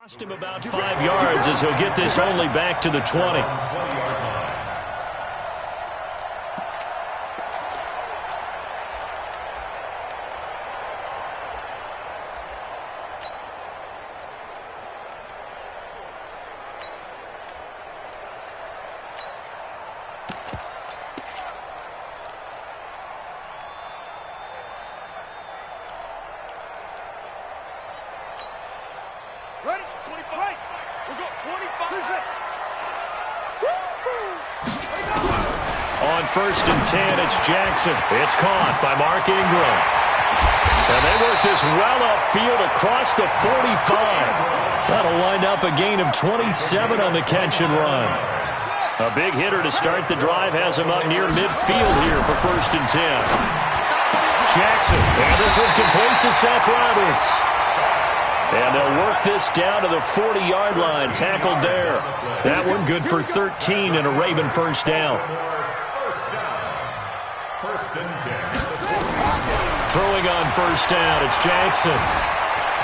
Lost him about 5 yards as he'll get this only back to the 20. Ready? 25. We'll go 25. On 1st and 10, it's Jackson. It's caught by Mark Ingram. And they work this well upfield across the 45. That'll wind up a gain of 27 on the catch and run. A big hitter to start the drive has him up near midfield here for 1st and 10. Jackson, and this one complete to Seth Roberts. And they'll work this down to the 40-yard line, tackled there. That one good for 13 and a Raven first down. Throwing on 1st down, it's Jackson.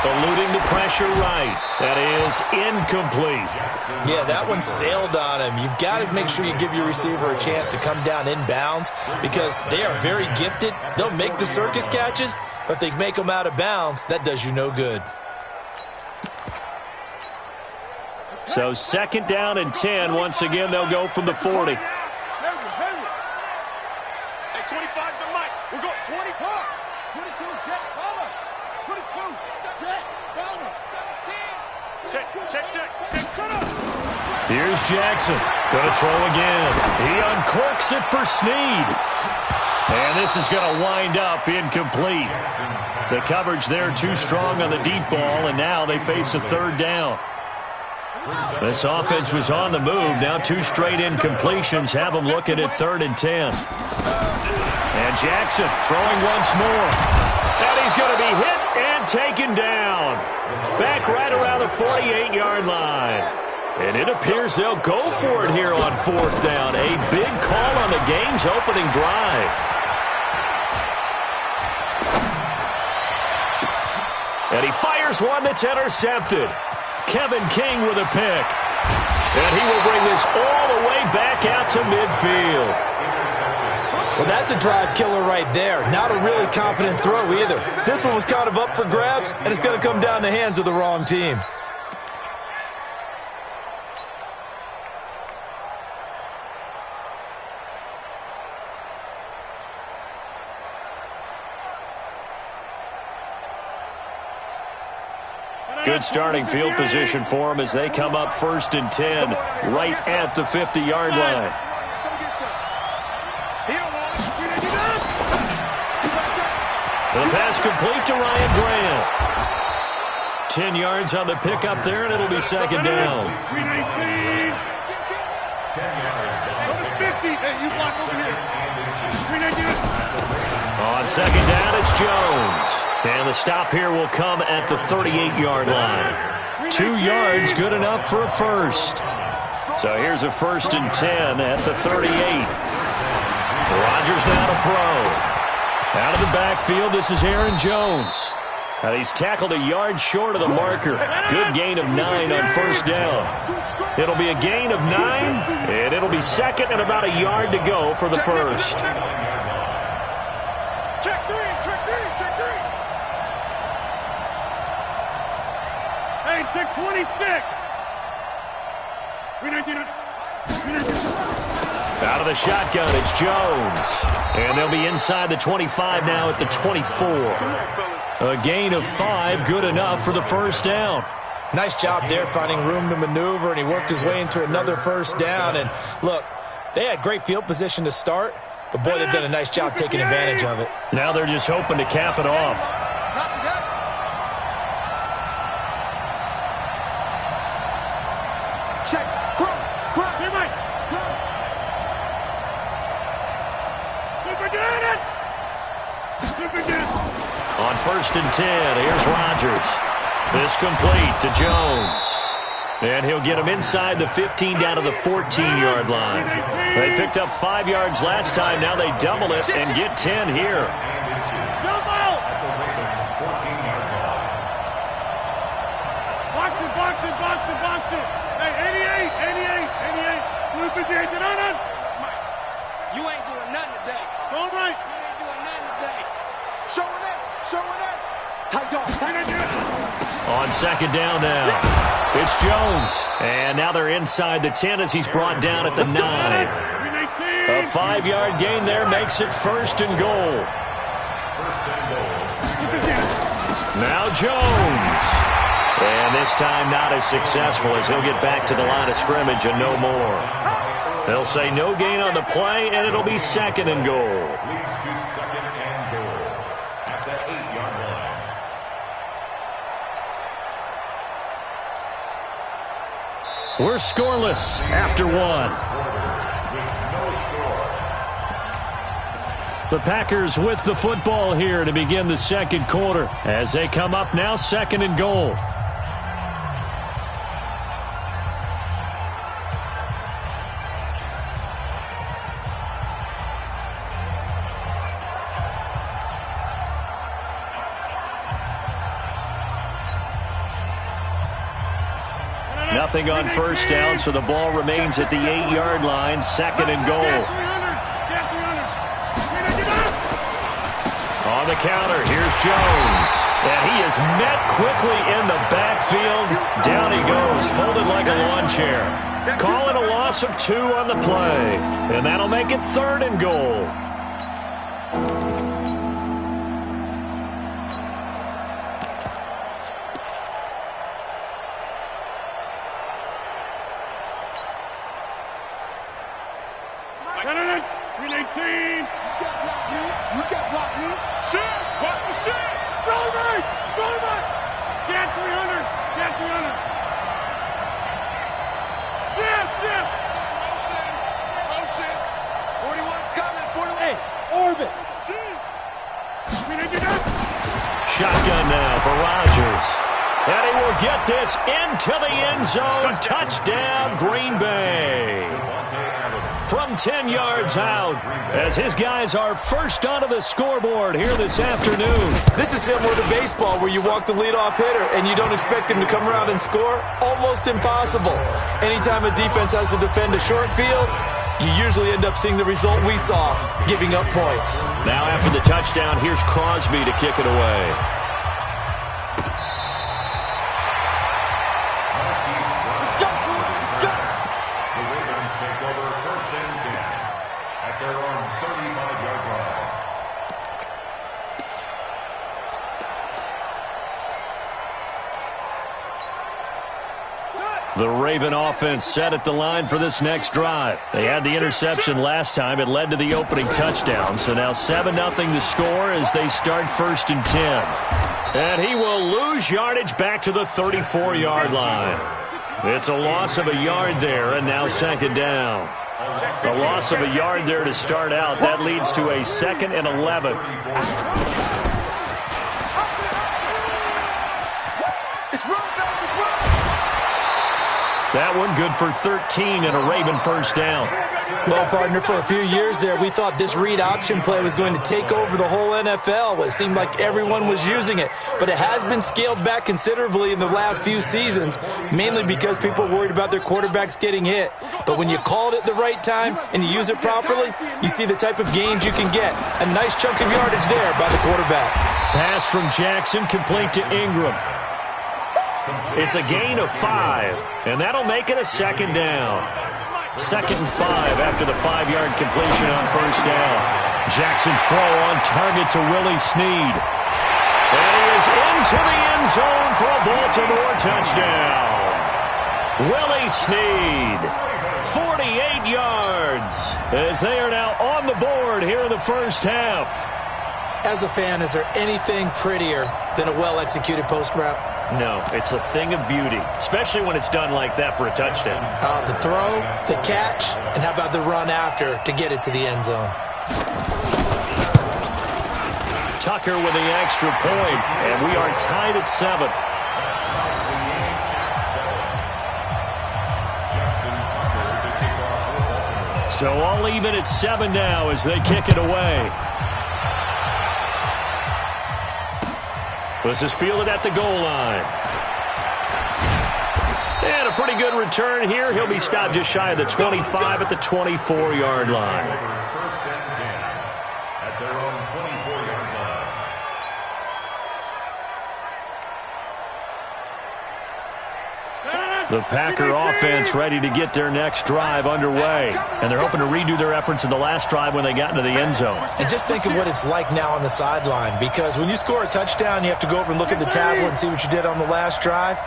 Eluding the pressure right. That is incomplete. Yeah, that one sailed on him. You've got to make sure you give your receiver a chance to come down inbounds because they are very gifted. They'll make the circus catches, but they make them out of bounds. That does you no good. So 2nd down and 10. Once again, they'll go from the 40. Hey, 25 to Mike. We'll go 24. 22, Jet Palmer. 22, Jet Palmer. Check. Shut up. Here's Jackson. Going to throw again. He uncorks it for Snead. And this is going to wind up incomplete. The coverage there too strong on the deep ball, and now they face a 3rd down. This offense was on the move. Now 2 straight incompletions have them looking at 3rd and 10. And Jackson throwing once more. And he's going to be hit and taken down. Back right around the 48-yard line. And it appears they'll go for it here on 4th down. A big call on the game's opening drive. And he fires one that's intercepted. Kevin King with a pick. And he will bring this all the way back out to midfield. Well, that's a drive killer right there. Not a really confident throw either. This one was kind of up for grabs, and it's going to come down the hands of the wrong team. Good starting field position for them as they come up 1st and 10 right at the 50-yard line. The pass complete to Ryan Grant. 10 yards on the pickup there, and it'll be 2nd down. 319. 50. Hey, you block over here. 319. On 2nd down, it's Jones. And the stop here will come at the 38-yard line. 2 yards, good enough for a first. So here's a 1st and 10 at the 38. Rodgers now to throw. Out of the backfield, this is Aaron Jones. Now he's tackled a yard short of the marker. Good gain of 9 on 1st down. It'll be a gain of 9, and it'll be 2nd and about a yard to go for the first. Check 3. Hey, check 26. 319. Out of the shotgun, it's Jones. And they'll be inside the 25 now at the 24. A gain of 5, good enough for the 1st down. Nice job there finding room to maneuver, and he worked his way into another 1st down. And look, they had great field position to start, but boy, they've done a nice job taking advantage of it. Now they're just hoping to cap it off. Check. Cross. Here, Mike. Cross. On 1st and 10, here's Rodgers. This complete to Jones. And he'll get him inside the 15 down to the 14-yard line. They picked up 5 yards last time. Now they double it and get 10 here. Boxing. second down now. It's Jones. And now they're inside the 10 as he's brought down at the 9. A 5-yard gain there makes it first and goal. Now Jones. And this time not as successful as he'll get back to the line of scrimmage and no more. They'll say no gain on the play, and it'll be second and goal. Leads to second and goal at the 8-yard line. We're scoreless after one. The Packers with the football here to begin the second quarter as they come up now second and goal. Nothing on first down, so the ball remains at the 8-yard line, second and goal. On the counter, here's Jones. And he is met quickly in the backfield. Down he goes, folded like a lawn chair. Call it a loss of 2 on the play. And that'll make it third and goal. Shotgun now for Rodgers. And he will get this into the end zone. Touchdown, Green Bay. From 10 yards out, as his guys are first onto the scoreboard here this afternoon. This is similar to baseball where you walk the leadoff hitter and you don't expect him to come around and score. Almost impossible. Anytime a defense has to defend a short field, you usually end up seeing the result we saw, giving up points. Now after the touchdown, here's Crosby to kick it away. The Ravens take over first and 10 at their own 35-yard line. The Raven offense set at the line for this next drive. They had the interception last time. It led to the opening touchdown. So now 7-0 to score as they start first and 10. And he will lose yardage back to the 34-yard line. It's a loss of a yard there, and now second down. A loss of a yard there to start out. That leads to a 2nd and 11. That one good for 13 and a Raven first down. Well, partner, for a few years there, we thought this read option play was going to take over the whole NFL. It seemed like everyone was using it, but it has been scaled back considerably in the last few seasons, mainly because people are worried about their quarterbacks getting hit. But when you call it at the right time and you use it properly, you see the type of gains you can get. A nice chunk of yardage there by the quarterback. Pass from Jackson complete to Ingram. It's a gain of 5, and that'll make it a second down. 2nd and 5 after the 5-yard completion on first down. Jackson's throw on target to Willie Snead. And he is into the end zone for a Baltimore touchdown. Willie Snead, 48 yards, as they are now on the board here in the first half. As a fan, is there anything prettier than a well-executed post route? No, it's a thing of beauty, especially when it's done like that for a touchdown. The throw, the catch, and how about the run after to get it to the end zone? Tucker with the extra point, and we are tied at 7. So all even at 7 now as they kick it away. This is fielded at the goal line. And a pretty good return here. He'll be stopped just shy of the 25 at the 24-yard line. First and 10 at their own 24-yard The Packer offense ready to get their next drive underway. And they're hoping to redo their efforts in the last drive when they got into the end zone. And just think of what it's like now on the sideline, because when you score a touchdown, you have to go over and look at the tablet and see what you did on the last drive.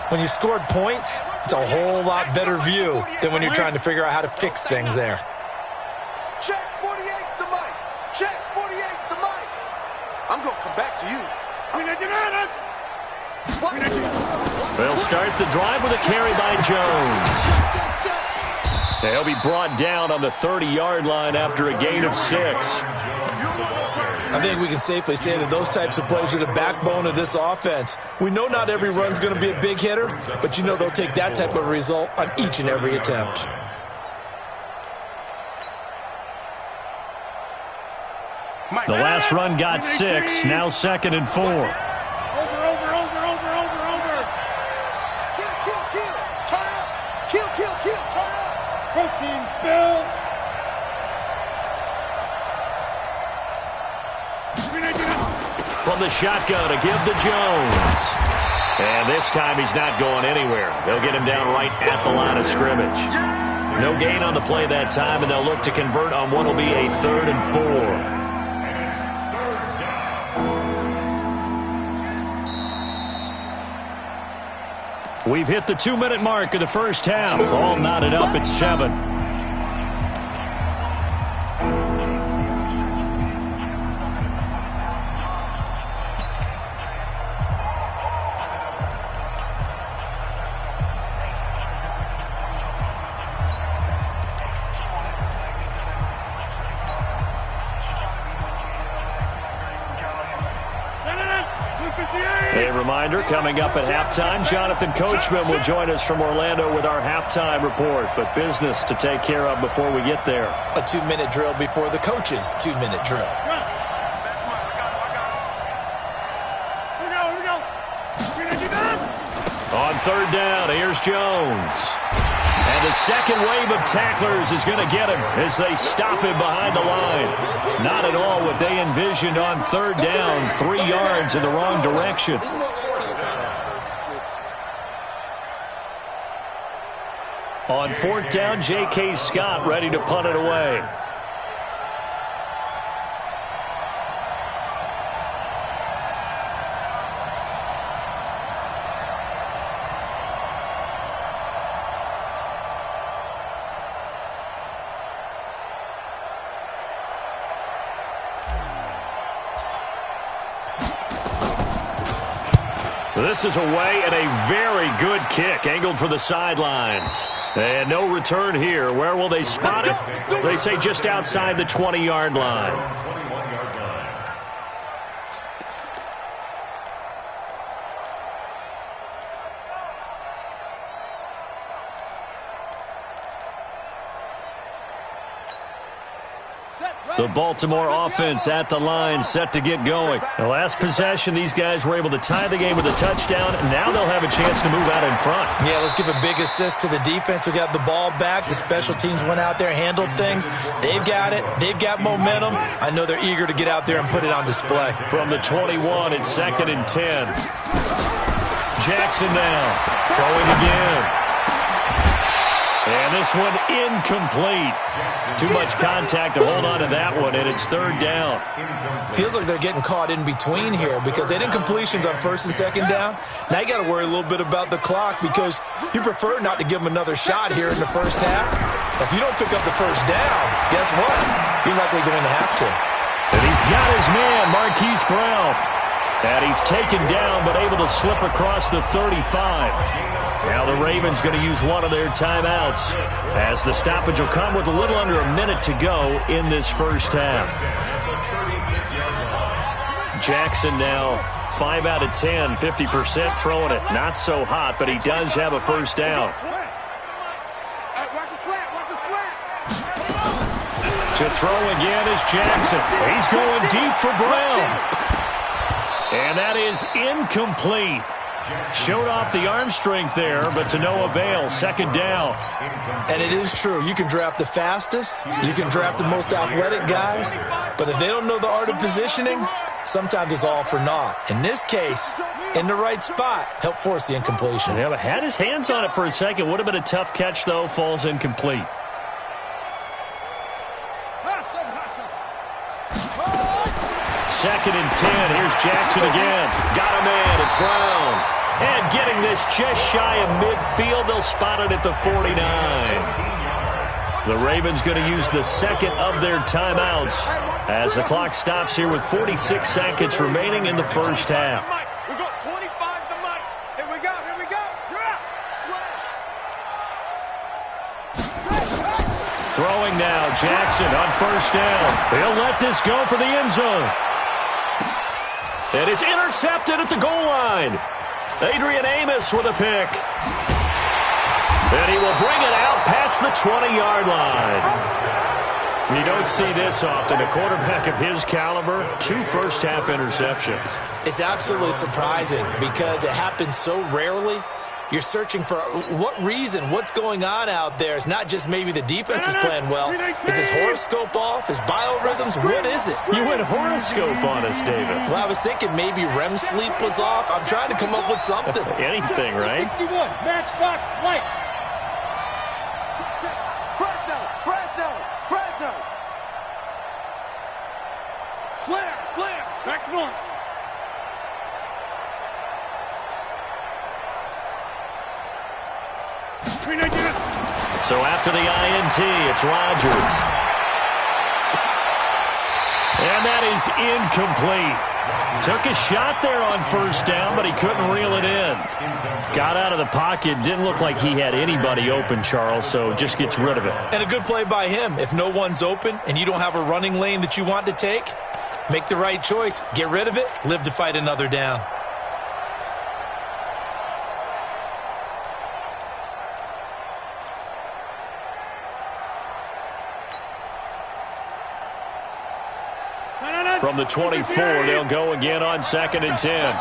When you scored points, it's a whole lot better view than when you're trying to figure out how to fix things there. Check 48's the mic. Check 48's the mic. I'm going to come back to you. They'll start the drive with a carry by Jones. They'll be brought down on the 30-yard line after a gain of 6. I think we can safely say that those types of plays are the backbone of this offense. We know not every run's going to be a big hitter, but you know they'll take that type of result on each and every attempt. The last run got 6, now 2nd and 4. Over. Kill. Turn up. Protein spill. From the shotgun, a give to Jones. And this time he's not going anywhere. They'll get him down right at the line of scrimmage. No gain on the play that time, and they'll look to convert on what will be a 3rd and 4. We've hit the 2-minute mark of the first half. All knotted up at 7. A reminder, coming up at halftime, Jonathan Coachman will join us from Orlando with our halftime report, but business to take care of before we get there. A 2-minute drill before the coach's 2-minute drill. On 3rd down, here's Jones. And the second wave of tacklers is going to get him as they stop him behind the line. Not at all what they envisioned on 3rd down, 3 yards in the wrong direction. On 4th down, J.K. Scott ready to punt it away. This is away and a very good kick angled for the sidelines. And no return here. Where will they spot it? They say just outside the 20-yard line. The Baltimore offense at the line, set to get going. The last possession, these guys were able to tie the game with a touchdown, and now they'll have a chance to move out in front. Yeah, let's give a big assist to the defense who got the ball back. The special teams went out there, handled things. They've got it. They've got momentum. I know they're eager to get out there and put it on display. From the 21, it's 2nd and 10. Jackson now, throwing again. And this one incomplete. Too much contact to hold on to that one, and it's 3rd down. Feels like they're getting caught in between here because they did incompletions on 1st and 2nd down. Now you got to worry a little bit about the clock because you prefer not to give them another shot here in the first half. If you don't pick up the 1st down, guess what? You're likely going to have to. And he's got his man, Marquise Brown. And he's taken down but able to slip across the 35. Now the Ravens going to use one of their timeouts as the stoppage will come with a little under a minute to go in this first half. Jackson now 5 out of 10, 50% throwing it. Not so hot, but he does have a 1st down. To throw again is Jackson. He's going deep for Brown. And that is incomplete. Showed off the arm strength there, but to no avail. 2nd down. And it is true. You can draft the fastest. You can draft the most athletic guys. But if they don't know the art of positioning, sometimes it's all for naught. In this case, in the right spot, helped force the incompletion. Yeah, but had his hands on it for a second. Would have been a tough catch, though. Falls incomplete. Second and 10. Here's Jackson again. Got a man. It's Brown. And getting this just shy of midfield. They'll spot it at the 49. The Ravens going to use the second of their timeouts as the clock stops here with 46 seconds remaining in the first half. We got 25 to make. Here we go. Here we go. You're out. Throwing now. Jackson on first down. He'll let this go for the end zone. And it's intercepted at the goal line. Adrian Amos with a pick. And he will bring it out past the 20-yard line. You don't see this often. A quarterback of his caliber, 2 first-half interceptions. It's absolutely surprising because it happens so rarely. You're searching for what reason, what's going on out there. It's not just maybe the defense is playing well. Is his horoscope off? His biorhythms? What is it? You went horoscope on us, David. Well, I was thinking maybe REM sleep was off. I'm trying to come up with something. Anything, right? 61, matchbox light. Fresno. Slam. Back north. So after the INT, it's Rodgers. And that is incomplete. Took a shot there on first down, but he couldn't reel it in. Got out of the pocket. Didn't look like he had anybody open, Charles, so just gets rid of it. And a good play by him. If no one's open and you don't have a running lane that you want to take, make the right choice. Get rid of it. Live to fight another down. From the 24, they'll go again on second and 10.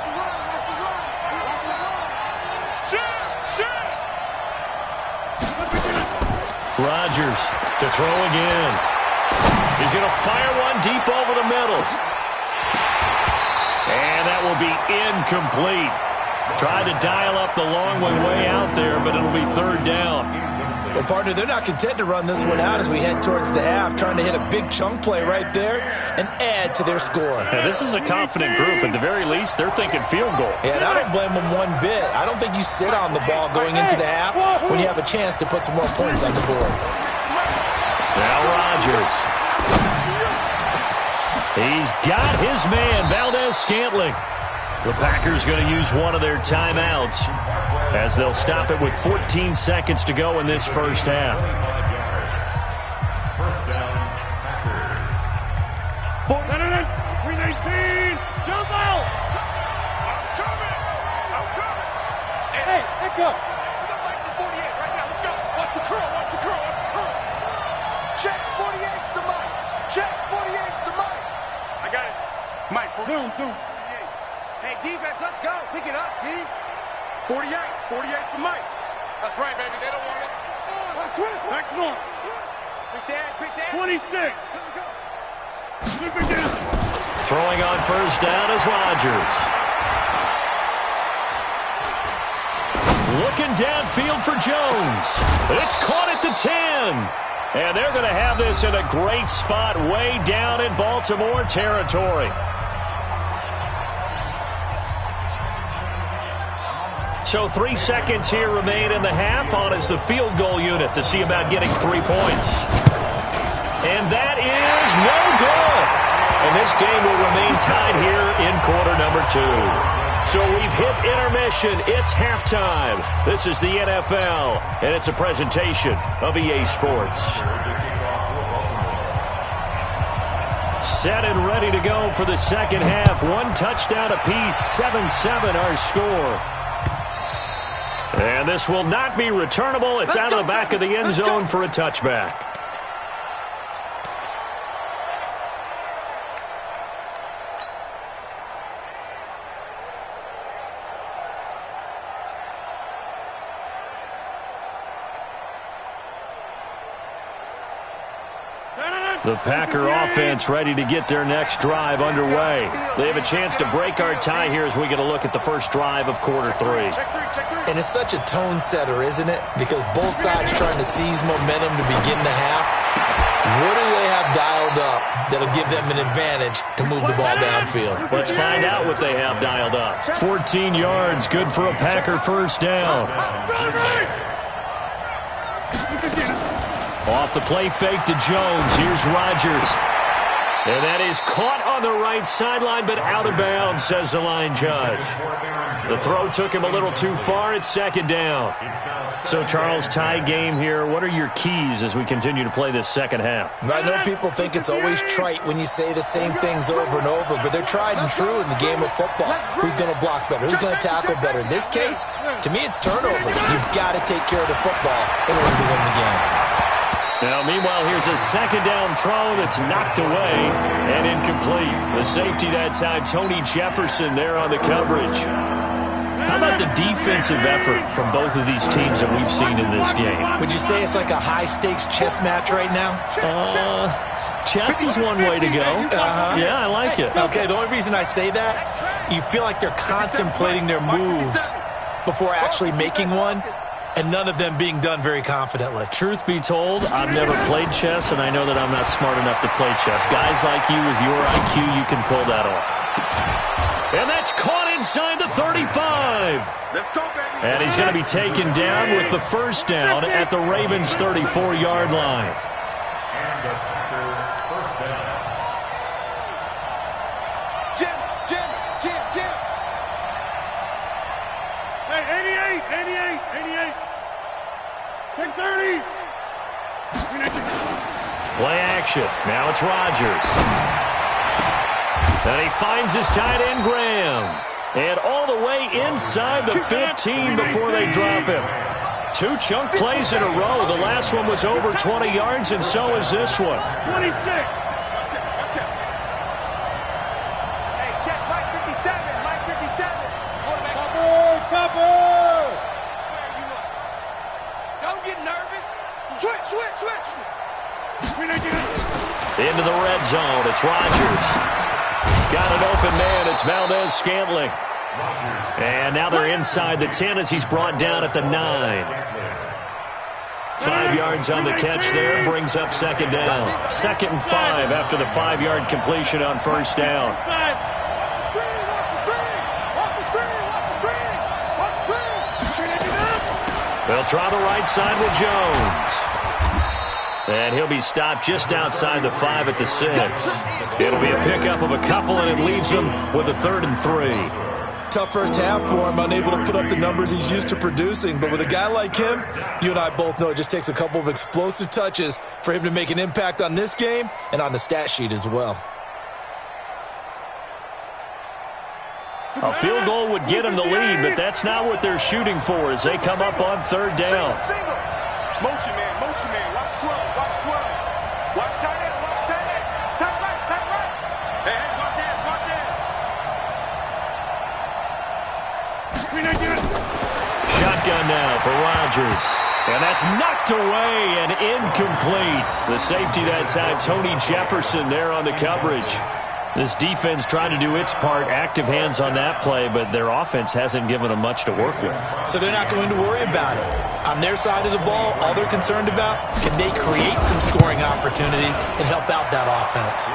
Rodgers to throw again. He's going to fire one deep over the middle. And that will be incomplete. Tried to dial up the long way out there, but it'll be third down. Well, partner, they're not content to run this one out as we head towards the half, trying to hit a big chunk play right there and add to their score. Now, this is a confident group. At the very least, they're thinking field goal. Yeah, and I don't blame them one bit. I don't think you sit on the ball going into the half when you have a chance to put some more points on the board. Now Rodgers. He's got his man, Valdez-Scantling. The Packers going to use one of their timeouts as they'll stop it with 14 seconds to go in this first half. First down, Packers. 319. Jump out. I'm coming. Hey, back up. We got Mike for 48 right now. Let's go. Watch the curl. Check 48's the mic. Check 48's the mic. I got it. Mike, zoom. Hey, defense, let's go. Pick it up, D. 48 for Mike. That's right, baby. They don't want it. Switch. Back north. Big dad. 26. Big dad. Throwing on first down is Rodgers. Looking downfield for Jones. It's caught at the 10. And they're going to have this in a great spot way down in Baltimore territory. So 3 seconds here remain in the half. On is the field goal unit to see about getting 3 points. And that is no good. And this game will remain tied here in quarter number 2. So we've hit intermission. It's halftime. This is the NFL, and it's a presentation of EA Sports. Set and ready to go for the second half. 1 touchdown apiece, 7-7 our score. And this will not be returnable. It's out of the back of the end zone for a touchback. The Packer offense ready to get their next drive underway. They have a chance to break our tie here as we get a look at the first drive of quarter 3. And it's such a tone setter, isn't it? Because both sides trying to seize momentum to begin the half. What do they have dialed up that'll give them an advantage to move the ball downfield? Let's find out what they have dialed up. 14 yards, good for a Packer first down. Off the play fake to Jones. Here's Rodgers. And that is caught on the right sideline, but out of bounds, says the line judge. The throw took him a little too far. It's second down. So, Charles, tie game here. What are your keys as we continue to play this second half? I know people think it's always trite when you say the same things over and over, but they're tried and true in the game of football. Who's going to block better? Who's going to tackle better? In this case, to me, it's turnover. You've got to take care of the football in order to win the game. Now, meanwhile, here's a second down throw that's knocked away and incomplete. The safety that time, Tony Jefferson there on the coverage. How about the defensive effort from both of these teams that we've seen in this game? Would you say it's like a high-stakes chess match right now? Chess is one way to go. Yeah, I like it. Okay, the only reason I say that, you feel like they're contemplating their moves before actually making one, and none of them being done very confidently. Truth be told, I've never played chess, and I know that I'm not smart enough to play chess. Guys like you with your IQ, you can pull that off. And that's caught inside the 35. Let's go, baby. And he's going to be taken down with the first down at the Ravens' 34-yard line. And the Packer first down. Jim. Hey, 88. Take 30. Play action. Now it's Rodgers. And he finds his tight end, Graham. And all the way inside the 15 before they drop him. 2 chunk plays in a row. The last one was over 20 yards, and so is this one. 26. Hey, check Mike 57. Mike 57. Topper. Don't get nervous. Switch. Into the red zone. It's Rodgers. Got an open man. It's Valdez-Scantling. And now they're inside the 10 as he's brought down at the 9. 5 yards on the catch there. Brings up second down. 2nd and 5 after the 5-yard completion on first down. They'll try the right side with Jones. And he'll be stopped just outside the 5 at the 6. It'll be a pickup of a couple, and it leaves them with a 3rd and 3. Tough first half for him, unable to put up the numbers he's used to producing. But with a guy like him, you and I both know it just takes a couple of explosive touches for him to make an impact on this game and on the stat sheet as well. A field goal would get them the lead, but that's not what they're shooting for as they come up on 3rd down. Motion man. Watch 12. Watch tight end. Tight right. Hey, watch that. Shotgun now for Rodgers. And that's knocked away and incomplete. The safety that time, Tony Jefferson there on the coverage. This defense trying to do its part, active hands on that play, but their offense hasn't given them much to work with. So they're not going to worry about it. On their side of the ball, all they're concerned about, can they create some scoring opportunities and help out that offense?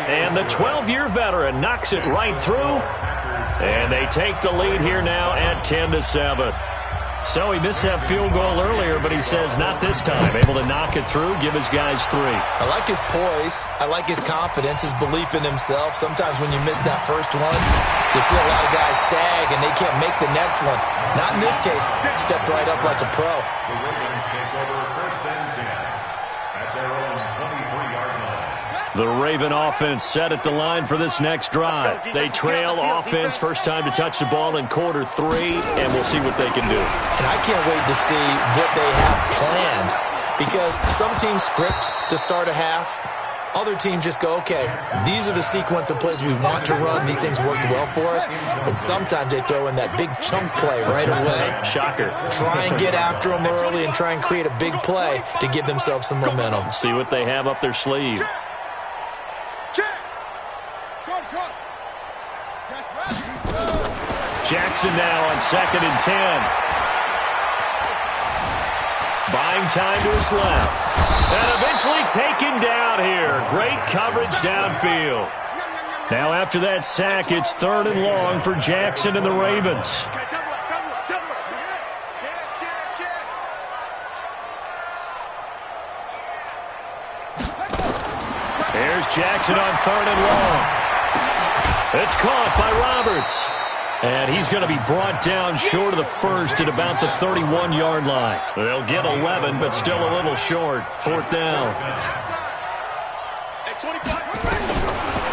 And the 12-year veteran knocks it right through, and they take the lead here now at 10-7. So he missed that field goal earlier, but he says not this time. Able to knock it through, give his guys 3. I like his poise. I like his confidence, his belief in himself. Sometimes when you miss that first one, you see a lot of guys sag and they can't make the next one. Not in this case. Stepped right up like a pro. The Ravens take over 1st and 10 at their own 23-yard line. The Raven offense set at the line for this next drive. They trail offense, first time to touch the ball in quarter 3, and we'll see what they can do. And I can't wait to see what they have planned, because some teams script to start a half. Other teams just go, okay, these are the sequence of plays we want to run. These things worked well for us. And sometimes they throw in that big chunk play right away. Shocker. Try and get after them early and try and create a big play to give themselves some momentum. See what they have up their sleeve. Jackson now on 2nd and 10. Buying time to his left. And eventually taken down here. Great coverage downfield. Now after that sack, it's 3rd and long for Jackson and the Ravens. Here's Jackson on 3rd and long. It's caught by Roberts. And he's going to be brought down short of the first at about the 31-yard line. They'll get 11, but still a little short. 4th down.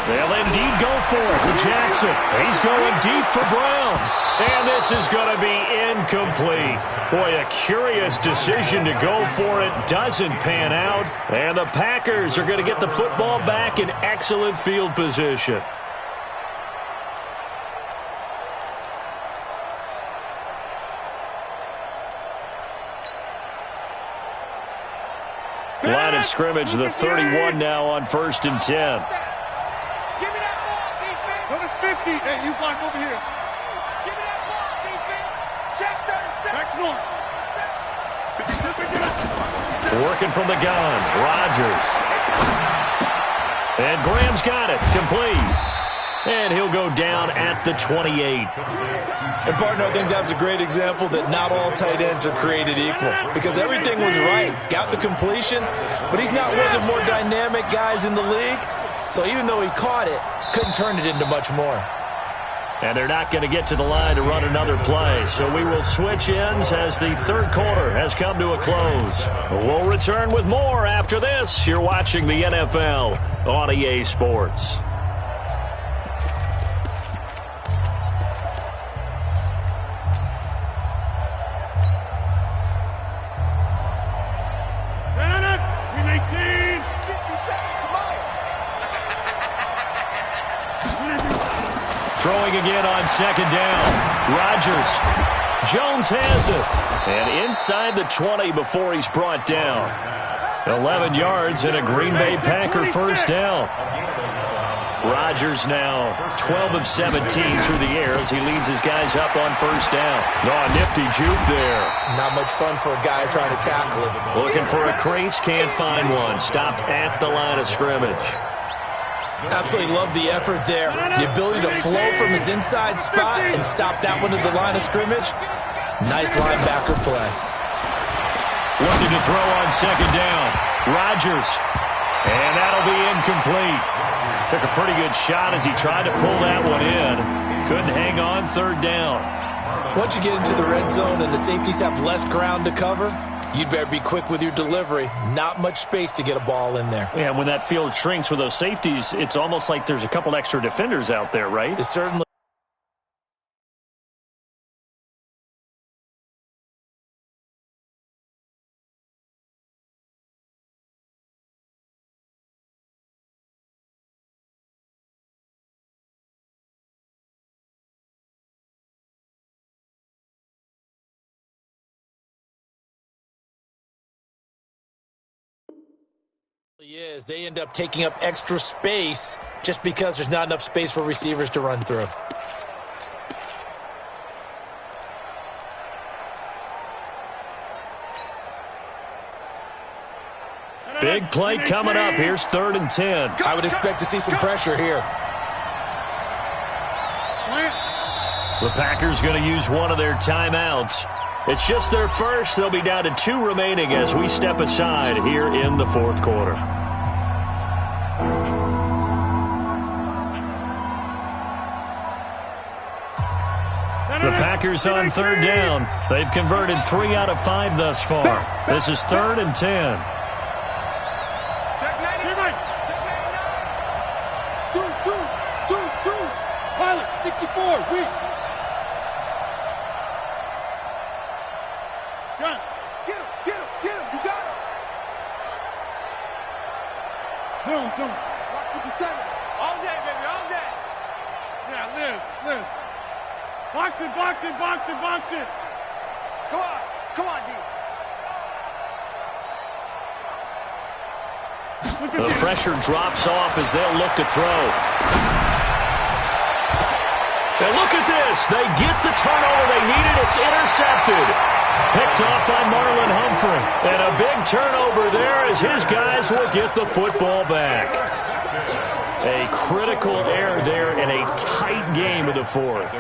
They'll indeed go for it for Jackson. He's going deep for Brown. And this is going to be incomplete. Boy, a curious decision to go for it. Doesn't pan out. And the Packers are going to get the football back in excellent field position. Line of scrimmage, the 31 now on 1st and 10. Give me that ball, defense. Go to 50. Hey, you block over here. Give me that ball, defense. Check 37. Back north. Working from the gun, Rodgers. And Graham's got it, complete. And he'll go down at the 28. And, partner, I think that's a great example that not all tight ends are created equal. Because everything was right. Got the completion, but he's not one of the more dynamic guys in the league. So even though he caught it, couldn't turn it into much more. And they're not going to get to the line to run another play. So we will switch ends as the 3rd quarter has come to a close. We'll return with more after this. You're watching the NFL on EA Sports. Throwing again on 2nd down. Rodgers. Jones has it. And inside the 20 before he's brought down. 11 yards and a Green Bay Packer 1st down. Rodgers now 12 of 17 through the air as he leads his guys up on 1st down. Oh, nifty juke there. Not much fun for a guy trying to tackle him. Looking for a crease, can't find one. Stopped at the line of scrimmage. Absolutely love the effort there. The ability to flow from his inside spot and stop that one at the line of scrimmage. Nice linebacker play. Looking to throw on 2nd down. Rodgers. And that'll be incomplete. Took a pretty good shot as he tried to pull that one in. Couldn't hang on 3rd down. Once you get into the red zone and the safeties have less ground to cover, you'd better be quick with your delivery. Not much space to get a ball in there. Yeah, when that field shrinks with those safeties, it's almost like there's a couple extra defenders out there, right? It certainly. Is. They end up taking up extra space just because there's not enough space for receivers to run through. Big play coming up. Here's 3rd and 10. I would expect to see some pressure here. The Packers going to use one of their timeouts. It's just their first. They'll be down to 2 remaining as we step aside here in the 4th quarter. The Packers on 3rd down. They've converted 3 out of 5 thus far. This is 3rd and 10. Pilot, 64, weak. Gun. Get him, you got him. Zoom. Watch 57. All day, baby, all day. Yeah, live. Box it. Come on, D. The pressure drops off as they'll look to throw. And look at this. They get the turnover they needed. It's intercepted. Picked off by Marlon Humphrey. And a big turnover there as his guys will get the football back. A critical error there in a tight game of the fourth.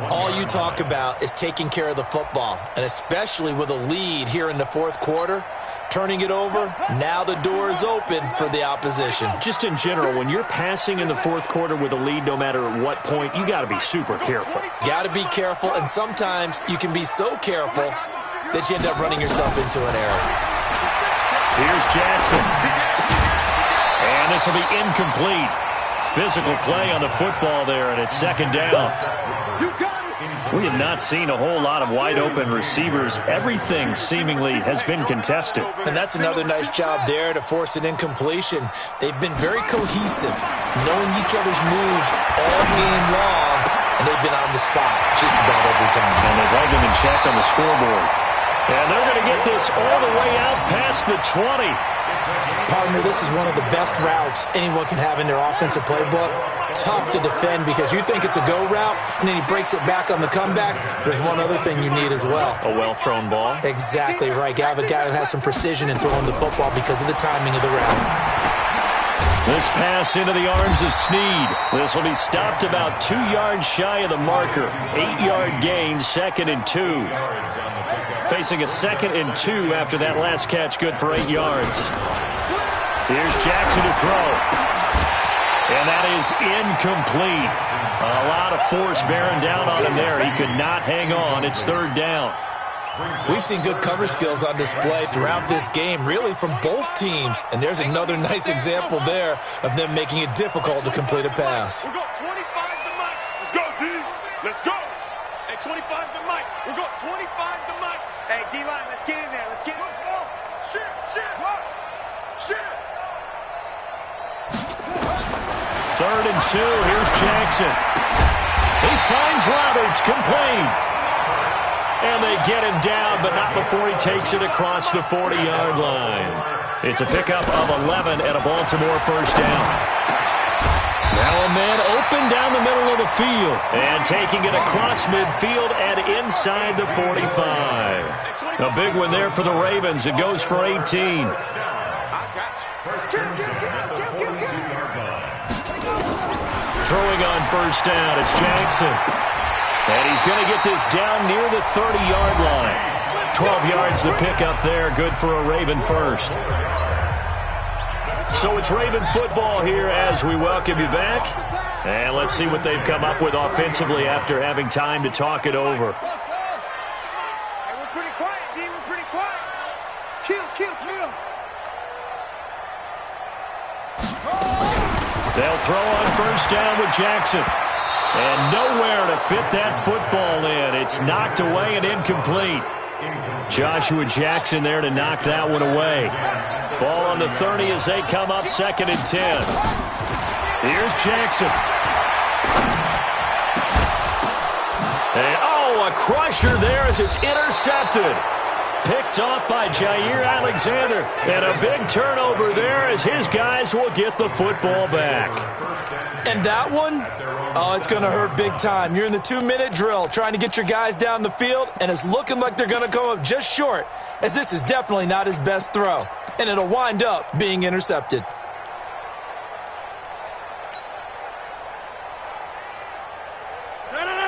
All you talk about is taking care of the football, and especially with a lead here in the fourth quarter, turning it over, now the door is open for the opposition. Just in general, when you're passing in the fourth quarter with a lead, no matter at what point, you got to be super careful. Got to be careful, and sometimes you can be so careful that you end up running yourself into an error. Here's Jackson. And this will be incomplete. Physical play on the football there, and it's second down. We have not seen a whole lot of wide-open receivers. Everything seemingly has been contested. And that's another nice job there to force an incompletion. They've been very cohesive, knowing each other's moves all game long, and they've been on the spot just about every time. And they've held them in check on the scoreboard. And they're going to get this all the way out past the 20. Partner, this is one of the best routes anyone can have in their offensive playbook. Tough to defend because you think it's a go route, and then he breaks it back on the comeback. There's one other thing you need as well. A well-thrown ball. Exactly right. You have a guy who has some precision in throwing the football because of the timing of the route. This pass into the arms of Snead. This will be stopped about 2 yards shy of the marker. 8-yard gain, 2nd and 2. Facing a 2nd and 2 after that last catch, good for 8 yards. Here's Jackson to throw. And that is incomplete. A lot of force bearing down on him there. He could not hang on. It's 3rd down. We've seen good cover skills on display throughout this game, really from both teams. And there's another nice example there of them making it difficult to complete a pass. We'll go 25 to Mike. Let's go, D. Let's go. Hey, 25 to Mike. We'll go 25 to Mike. Hey, D-line, let's get in there. Let's get in. Let's go. Shit. What? Shit. 3rd and 2. Here's Jackson. He finds Roberts, complete. And they get him down, but not before he takes it across the 40-yard line. It's a pickup of 11 and a Baltimore first down. Now a man open down the middle of the field. And taking it across midfield and inside the 45. A big one there for the Ravens. It goes for 18. Throwing on first down, it's Jackson. And he's going to get this down near the 30-yard line. 12 yards to pick up there, good for a Raven first. So it's Raven football here as we welcome you back. And let's see what they've come up with offensively after having time to talk it over. Hey, we're pretty quiet, D. We're pretty quiet. Kill. They'll throw on first down with Jackson. And nowhere to fit that football in. It's knocked away and incomplete. Joshua Jackson there to knock that one away. Ball on the 30 as they come up 2nd and 10. Here's Jackson. And, a crusher there as it's intercepted. Picked off by Jair Alexander. And a big turnover there as his guys will get the football back. And that one, it's going to hurt big time. You're in the 2-minute drill trying to get your guys down the field, and it's looking like they're going to come up just short, as this is definitely not his best throw. And it'll wind up being intercepted.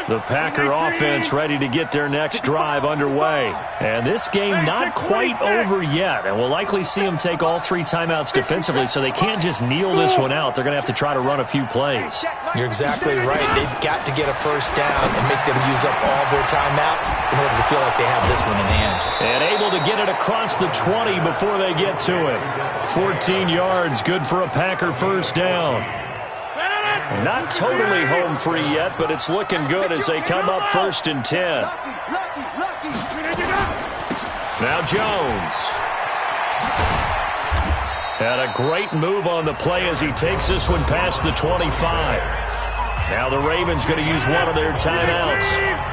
The Packer offense ready to get their next drive underway. And this game not quite over yet. And we'll likely see them take all 3 timeouts defensively, so they can't just kneel this one out. They're going to have to try to run a few plays. You're exactly right. They've got to get a first down and make them use up all their timeouts in order to feel like they have this one in hand. And able to get it across the 20 before they get to it. 14 yards, good for a Packer first down. Not totally home free yet, but it's looking good as they come up 1st and 10. Now Jones. And a great move on the play as he takes this one past the 25. Now the Ravens going to use one of their timeouts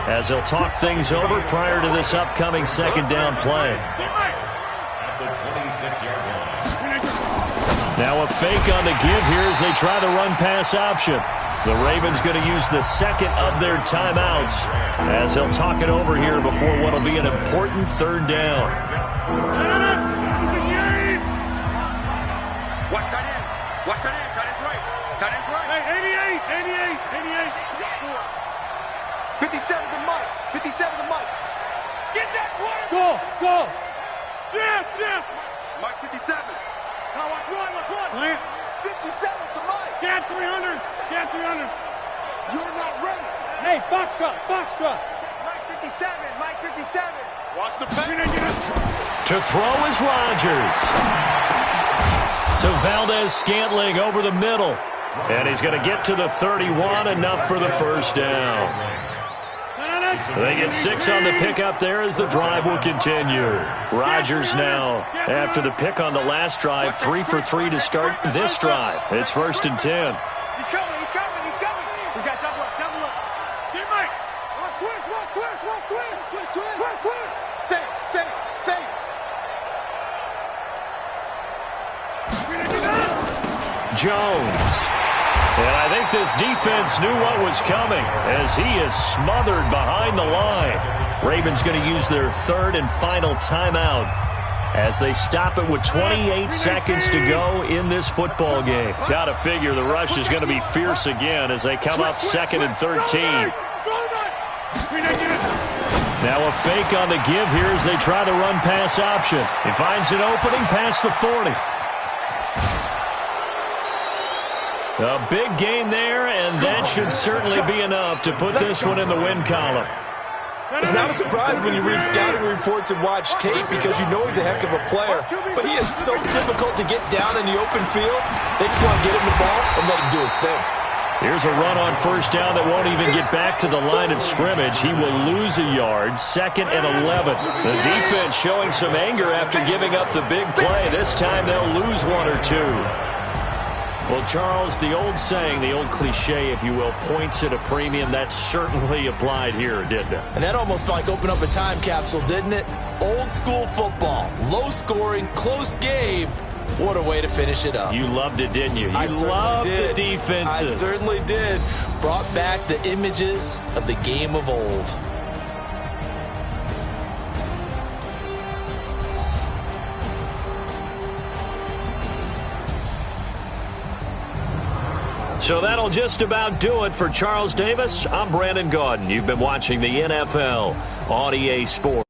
as they'll talk things over prior to this upcoming 2nd down play. Now a fake on the give here as they try the run-pass option. The Ravens going to use the second of their timeouts as he'll talk it over here before what will be an important third down. Watch tight end. Watch tight end. Tight end's right. Tight end's right. Hey, 88. 57 to Mike. 57 to Mike. Get that quarterback. Go. Jim. Mike 57. Now watch one. 57 to Mike. Get 300. You're not ready. Hey, Foxtrot. Mike 57. Watch the pass. To throw is Rodgers. To Valdez-Scantling over the middle. And he's going to get to the 31, enough for the first down. They get 6 on the pickup there as the drive will continue. Rodgers now, after the pick on the last drive, 3 for 3 to start this drive. It's 1st and 10. He's coming. We got double up. Get Mike. Watch twist. Save. Jones. And I think this defense knew what was coming as he is smothered behind the line. Ravens going to use their third and final timeout as they stop it with 28 seconds to go in this football game. Got to figure the rush is going to be fierce again as they come up 2nd and 13. Now a fake on the give here as they try the run-pass option. He finds an opening past the 40. A big gain there, and that should certainly be enough to put this one in the win column. It's not a surprise when you read scouting reports and watch tape because you know he's a heck of a player. But he is so difficult to get down in the open field. They just want to get him the ball and let him do his thing. Here's a run on first down that won't even get back to the line of scrimmage. He will lose a yard, 2nd and 11. The defense showing some anger after giving up the big play. This time they'll lose 1 or 2. Well, Charles, the old saying, the old cliche, if you will, points at a premium, that certainly applied here, didn't it? And that almost felt like opened up a time capsule, didn't it? Old school football, low scoring, close game. What a way to finish it up. You loved it, didn't you? I loved did. The defenses. I certainly did. Brought back the images of the game of old. So that'll just about do it for Charles Davis. I'm Brandon Gaudin. You've been watching the NFL on EA Sports.